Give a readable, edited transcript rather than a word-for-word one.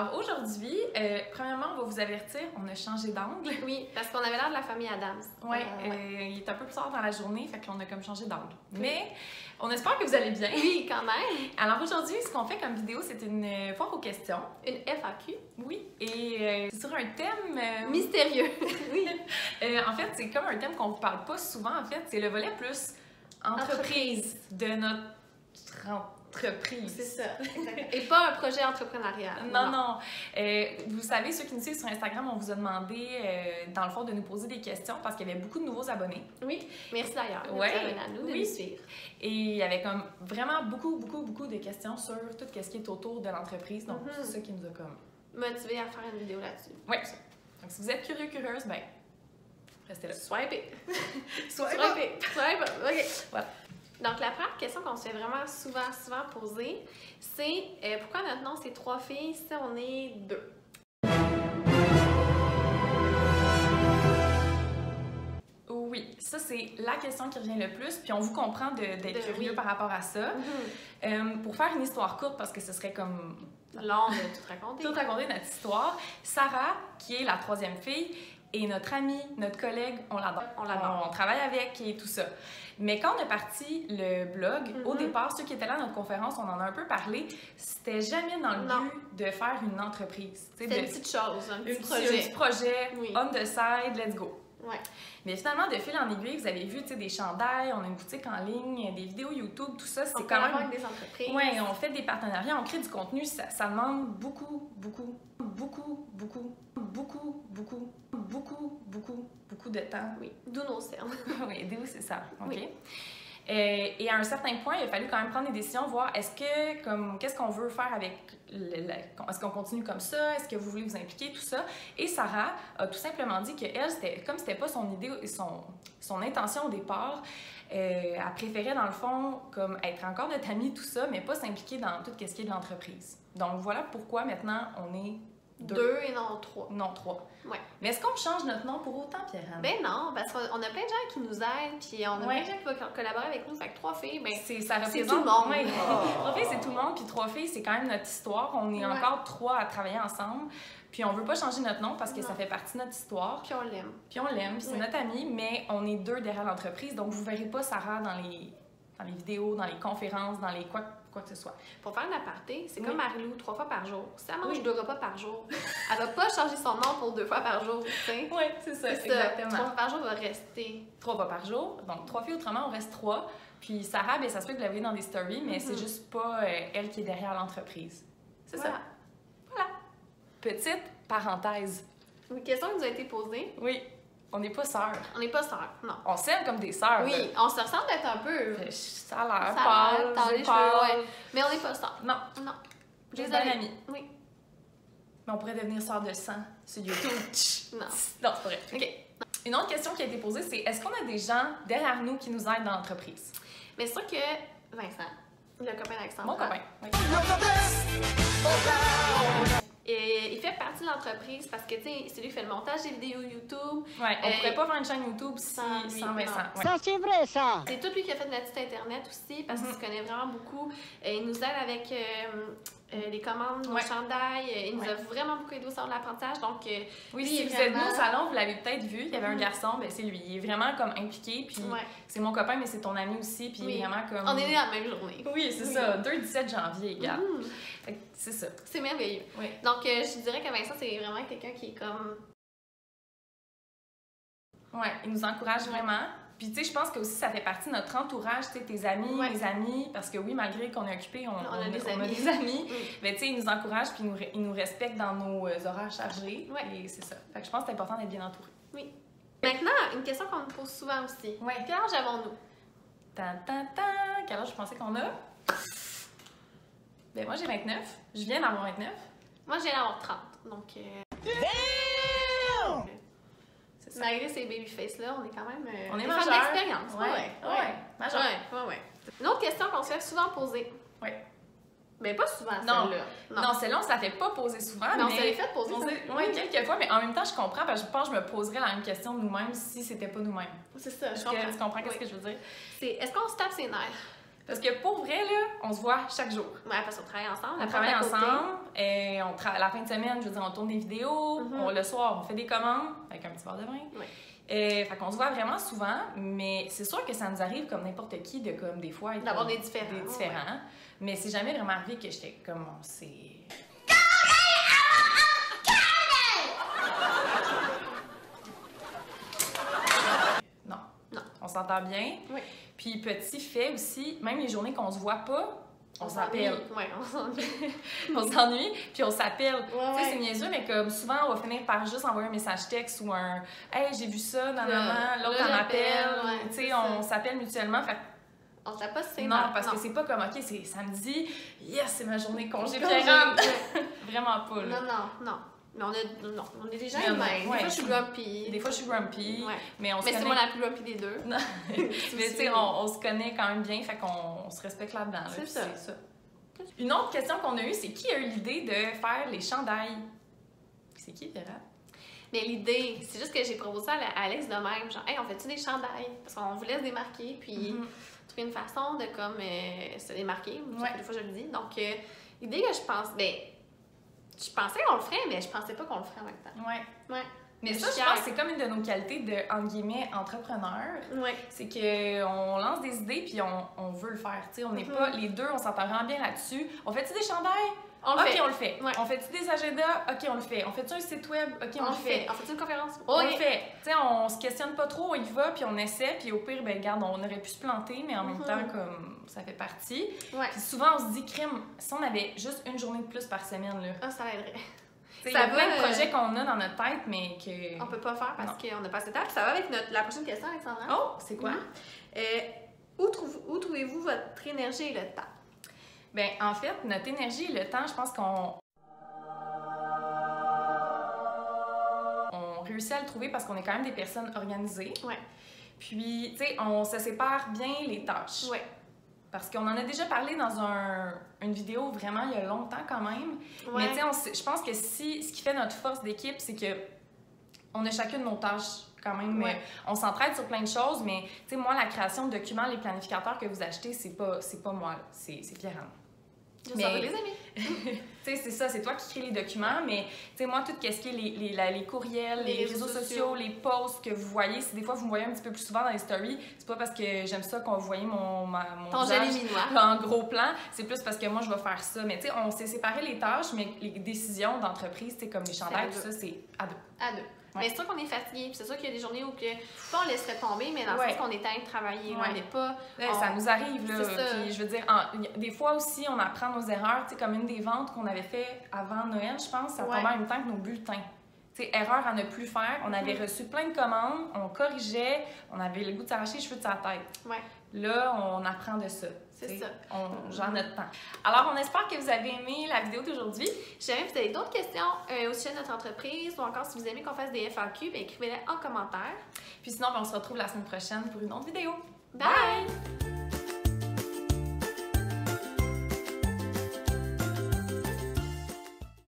Alors aujourd'hui, premièrement, on va vous avertir, on a changé d'angle. Oui, parce qu'on avait l'air de la famille Adams. Ouais, il est un peu plus tard dans la journée, fait qu'on a comme changé d'angle. Mais on espère que vous allez bien. Oui, quand même. Alors aujourd'hui, ce qu'on fait comme vidéo, c'est une foire aux questions. Une FAQ. Oui, et c'est sur un thème... Mystérieux. Oui. En fait, c'est comme un thème qu'on ne vous parle pas souvent, en fait. C'est le volet plus entreprise de notre entreprise. C'est ça, exactement. Et pas un projet entrepreneurial. Non. Vous savez, ceux qui nous suivent sur Instagram, on vous a demandé, dans le fond, de nous poser des questions parce qu'il y avait beaucoup de nouveaux abonnés. Oui, merci d'ailleurs. Ouais. À nous de nous suivre. Et il y avait comme vraiment beaucoup de questions sur tout ce qui est autour de l'entreprise. Donc, c'est ça qui nous a comme... motivé à faire une vidéo là-dessus. Oui. Donc, si vous êtes curieuse, ben, restez là. Swipez. Swipez. OK. Voilà. Donc, la première question qu'on se fait vraiment souvent poser, c'est pourquoi notre nom c'est 3 filles si on est 2? Oui, ça c'est la question qui revient le plus, puis on vous comprend d'être curieux par rapport à ça. Pour faire une histoire courte, parce que ce serait comme... long de tout raconter. Tout raconter notre histoire. Sarah, qui est la 3e fille, et notre amie, notre collègue, on l'adore. On travaille avec et tout ça. Mais quand on a parti le blog, au départ, ceux qui étaient là à notre conférence, on en a un peu parlé, c'était jamais dans le but de faire une entreprise. C'était une petite chose, un petit projet, on the side, let's go. Ouais. Mais finalement, de fil en aiguille, vous avez vu des chandails, on a une boutique en ligne, des vidéos YouTube, tout ça, c'est quand même... avec des entreprises. Oui, on fait des partenariats, on crée du contenu, ça demande beaucoup de temps. Oui, d'où nos cernes. Oui, d'où c'est ça, OK? Oui. Et à un certain point, il a fallu quand même prendre des décisions, voir qu'est-ce qu'on veut faire avec est-ce qu'on continue comme ça, est-ce que vous voulez vous impliquer, tout ça. Et Sarah a tout simplement dit que elle, comme c'était pas son idée et son intention au départ, elle préférait dans le fond comme être encore notre amie, tout ça, mais pas s'impliquer dans tout ce qui est de l'entreprise. Donc voilà pourquoi maintenant on est 2 et non 3. Non, 3. Ouais. Mais est-ce qu'on change notre nom pour autant, Pierre-Anne? Ben non, parce qu'on a plein de gens qui nous aident, puis on a plein de gens qui vont collaborer avec nous. Fait que 3 filles, ben ça représente c'est tout le monde. Ouais. 3 filles, c'est tout le monde, puis 3 filles, c'est quand même notre histoire. On est encore 3 à travailler ensemble. Puis on veut pas changer notre nom parce que ça fait partie de notre histoire. Puis on l'aime. Puis c'est notre amie, mais on est 2 derrière l'entreprise. Donc vous verrez pas Sarah dans les vidéos, dans les conférences, dans les quoi que ce soit. Pour faire l'aparté, c'est comme Marie-Lou, 3 fois par jour. Si elle mange 2 repas par jour, elle va pas changer son nom pour 2 fois par jour, tu sais. Oui, c'est ça, exactement. 3 fois par jour va rester. 3 fois par jour. Donc 3 filles, autrement, on reste 3. Puis Sarah, ben, ça se peut que vous la voyez dans des stories, mais c'est juste pas elle qui est derrière l'entreprise. C'est ça. Voilà. Petite parenthèse. Une question qui nous a été posée. Oui. On n'est pas sœurs. On n'est pas sœurs, non. On s'aime comme des sœurs. Oui, on se ressemble d'être un peu. Ça a l'air pâle, les cheveux, ouais. Mais on n'est pas sœurs. Non. Juste un ami. Oui. Mais on pourrait devenir sœurs de sang sur YouTube. Non. Non, c'est pas vrai. OK. Une autre question qui a été posée, c'est est-ce qu'on a des gens derrière nous qui nous aident dans l'entreprise? Mais c'est sûr que Vincent, le copain d'Alexandre. Mon copain, oui. Et il fait partie de l'entreprise parce que, tu sais, c'est lui qui fait le montage des vidéos YouTube. Ouais, on pourrait pas faire une chaîne YouTube sans Vincent. Ouais. Ça, c'est vrai, ça! C'est tout lui qui a fait notre site internet aussi parce qu'il se connaît vraiment beaucoup. Il nous aide avec les commandes, nos chandails. Il nous a vraiment beaucoup aidé au salon de l'apprentissage. Donc, oui, si vous êtes venu au salon, vous l'avez peut-être vu, il y avait un garçon, ben c'est lui. Il est vraiment comme impliqué. Puis c'est mon copain, mais c'est ton ami aussi. Puis il est vraiment comme. On est nés la même journée. Oui, c'est ça. 2-17 janvier, gars. C'est ça. C'est merveilleux. Oui. Donc, je dirais que Vincent, c'est vraiment quelqu'un qui est comme. Ouais, il nous encourage vraiment. Puis, tu sais, je pense que aussi ça fait partie de notre entourage, tu sais, tes amis, mes amis, parce que oui, malgré qu'on est occupé, on a des amis. Mais tu sais, ils nous encouragent puis ils nous respectent dans nos horaires chargés. Et c'est ça. Fait que je pense que c'est important d'être bien entouré. Oui. Maintenant, une question qu'on me pose souvent aussi. Ouais. Quel âge avons-nous? Quel âge je pensais qu'on a? Ben moi, j'ai 29. Je viens d'avoir 29. Moi, j'ai l'avoir 30. Donc, malgré ces babyface-là, on est quand même on est majeur d'expérience. Majeur. Ouais. Une autre question qu'on se fait souvent poser. Oui. Mais pas souvent, non. celle-là. Non, celle-là, on se la fait pas poser souvent. Mais on se l'est fait poser. Oui, quelques fois, mais en même temps, je comprends, parce que je pense que je me poserais la même question de nous-mêmes si c'était pas nous-mêmes. C'est ça, Tu comprends qu'est-ce que je veux dire? C'est, est-ce qu'on se tape ses nerfs? Parce que pour vrai, là, on se voit chaque jour. Ouais, parce qu'on travaille ensemble. On travaille ensemble, et la fin de semaine, je veux dire, on tourne des vidéos, le soir, on fait des commandes avec un petit verre de vin. Ouais. Fait qu'on se voit vraiment souvent, mais c'est sûr que ça nous arrive comme n'importe qui de comme des fois être d'avoir des différents. Ouais. Mais c'est jamais vraiment arrivé que j'étais comme c'est non. On s'entend bien. Oui. Puis petit fait aussi, même les journées qu'on se voit pas, on s'appelle. Ouais, on s'ennuie. On s'ennuie, puis on s'appelle. Ouais, tu sais, c'est niaiseux, mais comme souvent, on va finir par juste envoyer un message texte ou un « Hey, j'ai vu ça, nanana », l'autre en appelle. Ouais, tu sais, on s'appelle mutuellement. Fait on ne sait pas si c'est non, parce que c'est pas comme « OK, c'est samedi, yes, c'est ma journée congé, puis vraiment pas, là. Non. Mais on est déjà humains. Des fois, je suis grumpy. Des fois, je suis grumpy. Ouais. Mais c'est moi la plus grumpy des deux. Non. Mais tu sais, on se connaît quand même bien, fait qu'on se respecte là-dedans. Là, c'est ça. Une autre question qu'on a eue, c'est qui a eu l'idée de faire les chandails? C'est qui, Vera? Mais l'idée, c'est juste que j'ai proposé à Alex de même, genre, hey, on fait-tu des chandails? Parce qu'on voulait se démarquer, puis trouver une façon de comme se démarquer. Des fois, je le dis. Donc, l'idée que je pense, je pensais qu'on le ferait, mais je pensais pas qu'on le ferait en même temps. Ouais. Mais ça, je pense que c'est comme une de nos qualités de, entre guillemets, entrepreneur. Ouais. C'est qu'on lance des idées puis on veut le faire. Tu sais, on n'est pas, les deux, on s'entend vraiment bien là-dessus. On fait-tu des chandails? On le fait. Ouais. On fait-tu des agendas? OK, on le fait. On fait-tu un site web? OK, on le fait. On fait-tu une conférence? On le fait. Tu sais, on se questionne pas trop, on y va, puis on essaie, puis au pire, ben regarde, on aurait pu se planter, mais en même temps, comme ça fait partie. Ouais. Puis souvent, on se dit, crime, si on avait juste une journée de plus par semaine, là. Ah, ça l'aiderait. Il y a plein de projets qu'on a dans notre tête, mais que... On peut pas faire parce qu'on n'a pas cette étape. Ça va avec la prochaine question, Alexandra. Oh, c'est quoi? Où trouvez-vous votre énergie et le temps? Bien, en fait, notre énergie et le temps, je pense qu'on réussit à le trouver parce qu'on est quand même des personnes organisées. Ouais. Puis, tu sais, on se sépare bien les tâches. Ouais. Parce qu'on en a déjà parlé dans une vidéo vraiment il y a longtemps quand même. Ouais. Mais tu sais, je pense que ce qui fait notre force d'équipe, c'est que on a chacune nos tâches quand même. Ouais. On s'entraide sur plein de choses, mais tu sais, moi, la création de documents, les planificateurs que vous achetez, c'est pas moi, c'est Pierre-Anne. Mais les amis. Tu sais, c'est ça, c'est toi qui crée les documents, mais tu sais, moi, tout ce qui est les courriels, les réseaux sociaux, les posts que vous voyez, si des fois vous me voyez un petit peu plus souvent dans les stories, c'est pas parce que j'aime ça qu'on voyait mon visage en gros plan, c'est plus parce que moi, je vais faire ça. Mais tu sais, on s'est séparé les tâches, mais les décisions d'entreprise, tu sais, comme les chandails, tout ça, c'est à deux. À deux. Ouais. Mais c'est sûr qu'on est fatigué, c'est sûr qu'il y a des journées où pas on laisserait tomber, mais dans le sens qu'on est en train de travailler, on n'est pas... Ça nous arrive, là. Puis je veux dire, des fois aussi, on apprend nos erreurs, tu sais, comme une des ventes qu'on avait fait avant Noël, je pense, ça tombait en même temps que nos bulletins. Tu sais, erreur à ne plus faire, on avait reçu plein de commandes, on corrigeait, on avait le goût de s'arracher les cheveux de sa tête. Ouais. Là, on apprend de ça. C'est ça. On gère notre temps. Alors, on espère que vous avez aimé la vidéo d'aujourd'hui. Si jamais vous avez d'autres questions au sujet de notre entreprise ou encore si vous aimez qu'on fasse des FAQ, écrivez-les en commentaire. Puis sinon, on se retrouve la semaine prochaine pour une autre vidéo. Bye!